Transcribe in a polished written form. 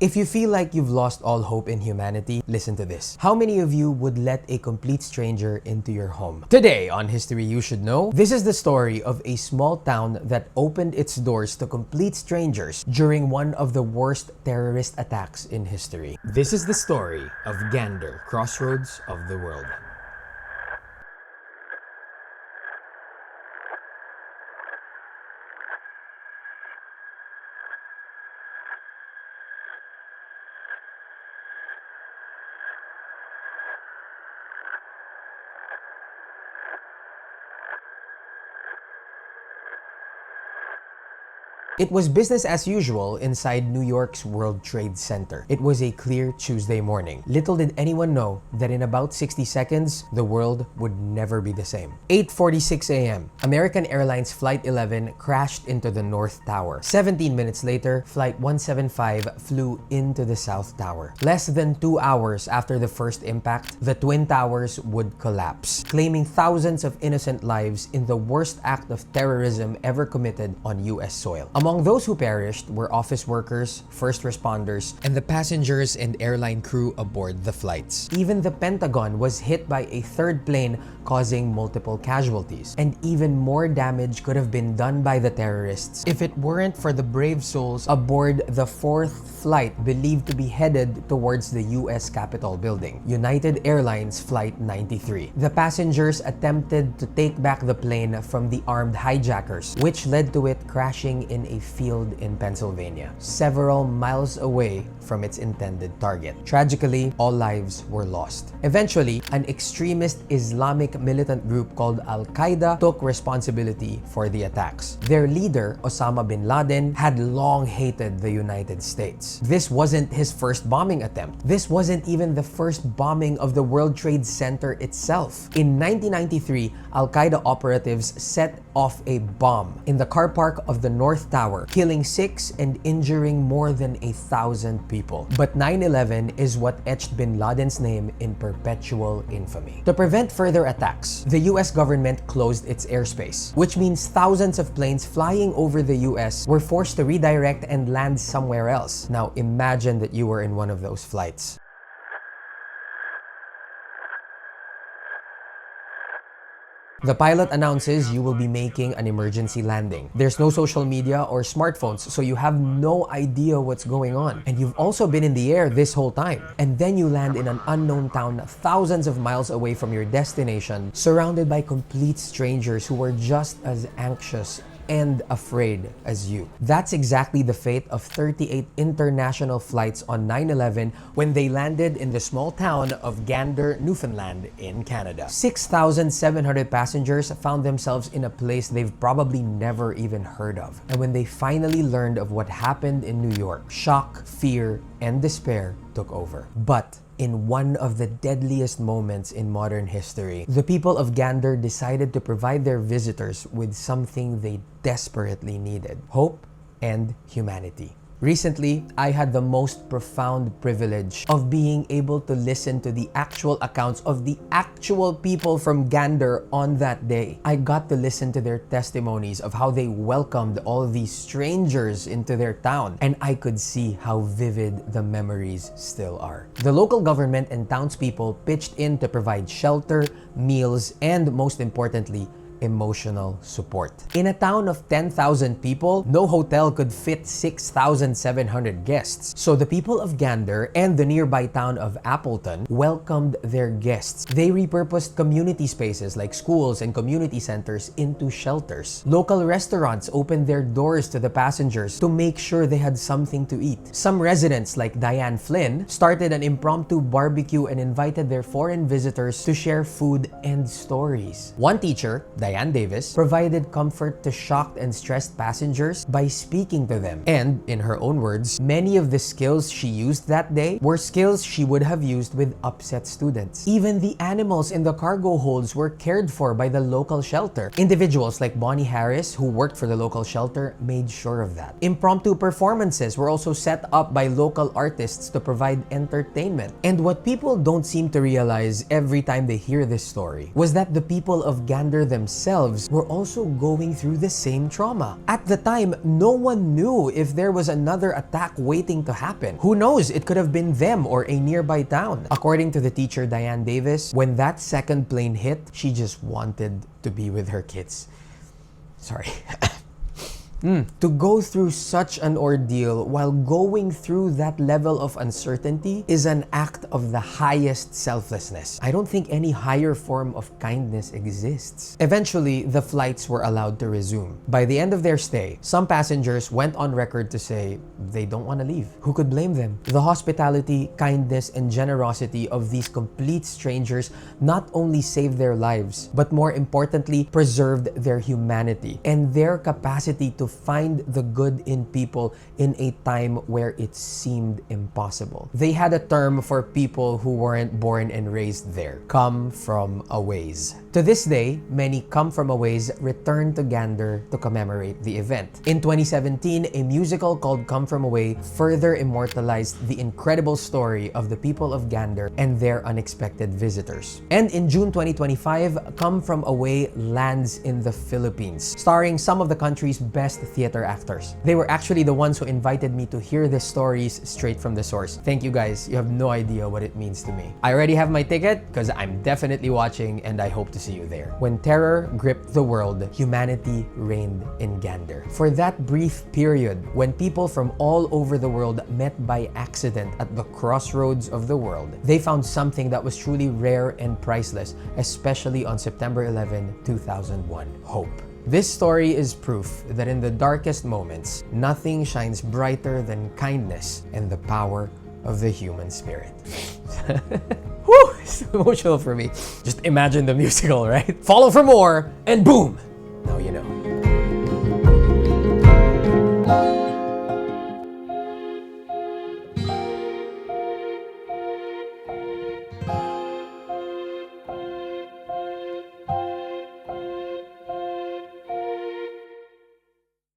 If you feel like you've lost all hope in humanity, listen to this. How many of you would let a complete stranger into your home? Today on History You Should Know, this is the story of a small town that opened its doors to complete strangers during one of the worst terrorist attacks in history. This is the story of Gander, crossroads of the world. It was business as usual inside New York's World Trade Center. It was a clear Tuesday morning. Little did anyone know that in about 60 seconds, the world would never be the same. 8:46 a.m., American Airlines Flight 11 crashed into the North Tower. 17 minutes later, Flight 175 flew into the South Tower. Less than 2 hours after the first impact, the Twin Towers would collapse, claiming thousands of innocent lives in the worst act of terrorism ever committed on U.S. soil. Among those who perished were office workers, first responders, and the passengers and airline crew aboard the flights. Even the Pentagon was hit by a third plane, causing multiple casualties. And even more damage could have been done by the terrorists if it weren't for the brave souls aboard the fourth flight believed to be headed towards the U.S. Capitol building, United Airlines Flight 93. The passengers attempted to take back the plane from the armed hijackers, which led to it crashing in a field in Pennsylvania, several miles away from its intended target. Tragically, all lives were lost. Eventually, an extremist Islamic militant group called Al-Qaeda took responsibility for the attacks. Their leader, Osama bin Laden, had long hated the United States. This wasn't his first bombing attempt. This wasn't even the first bombing of the World Trade Center itself. In 1993, Al-Qaeda operatives set off a bomb in the car park of the North Tower, killing 6 and injuring more than 1,000 people. But 9/11 is what etched bin Laden's name in perpetual infamy. To prevent further attacks, the US government closed its airspace, which means thousands of planes flying over the US were forced to redirect and land somewhere else. Now imagine that you were in one of those flights. The pilot announces you will be making an emergency landing. There's no social media or smartphones, so you have no idea what's going on. And you've also been in the air this whole time. And then you land in an unknown town thousands of miles away from your destination, surrounded by complete strangers who were just as anxious and afraid as you. That's exactly the fate of 38 international flights on 9/11 when they landed in the small town of Gander, Newfoundland in Canada. 6,700 passengers found themselves in a place they've probably never even heard of. And when they finally learned of what happened in New York, shock, fear, and despair took over. But in one of the deadliest moments in modern history, the people of Gander decided to provide their visitors with something they desperately needed: hope and humanity. Recently, I had the most profound privilege of being able to listen to the actual accounts of the actual people from Gander on that day. I got to listen to their testimonies of how they welcomed all these strangers into their town, and I could see how vivid the memories still are. The local government and townspeople pitched in to provide shelter, meals, and most importantly, emotional support. In a town of 10,000 people, no hotel could fit 6,700 guests. So the people of Gander and the nearby town of Appleton welcomed their guests. They repurposed community spaces like schools and community centers into shelters. Local restaurants opened their doors to the passengers to make sure they had something to eat. Some residents, like Diane Flynn, started an impromptu barbecue and invited their foreign visitors to share food and stories. One teacher, Diane Davis, provided comfort to shocked and stressed passengers by speaking to them. And, in her own words, many of the skills she used that day were skills she would have used with upset students. Even the animals in the cargo holds were cared for by the local shelter. Individuals like Bonnie Harris, who worked for the local shelter, made sure of that. Impromptu performances were also set up by local artists to provide entertainment. And what people don't seem to realize every time they hear this story was that the people of Gander themselves themselves were also going through the same trauma. At the time, no one knew if there was another attack waiting to happen. Who knows, it could have been them or a nearby town. According to the teacher Diane Davis, when that second plane hit, she just wanted to be with her kids. Sorry. To go through such an ordeal while going through that level of uncertainty is an act of the highest selflessness. I don't think any higher form of kindness exists. Eventually, the flights were allowed to resume. By the end of their stay, some passengers went on record to say they don't want to leave. Who could blame them? The hospitality, kindness, and generosity of these complete strangers not only saved their lives, but more importantly, preserved their humanity and their capacity to find the good in people in a time where it seemed impossible. They had a term for people who weren't born and raised there: come from a ways. To this day, many come from a ways return to Gander to commemorate the event. In 2017, a musical called Come From Away further immortalized the incredible story of the people of Gander and their unexpected visitors. And in June 2025, Come From Away lands in the Philippines, starring some of the country's best theater actors. They were actually the ones who invited me to hear the stories straight from the source. Thank you guys. You have no idea what it means to me. I already have my ticket because I'm definitely watching, and I hope to see you there. When terror gripped the world, humanity reigned in Gander. For that brief period, when people from all over the world met by accident at the crossroads of the world, they found something that was truly rare and priceless, especially on September 11, 2001: hope. This story is proof that in the darkest moments, nothing shines brighter than kindness and the power of the human spirit. Whew, it's emotional for me. Just imagine the musical, right? Follow for more, and boom! Now you know.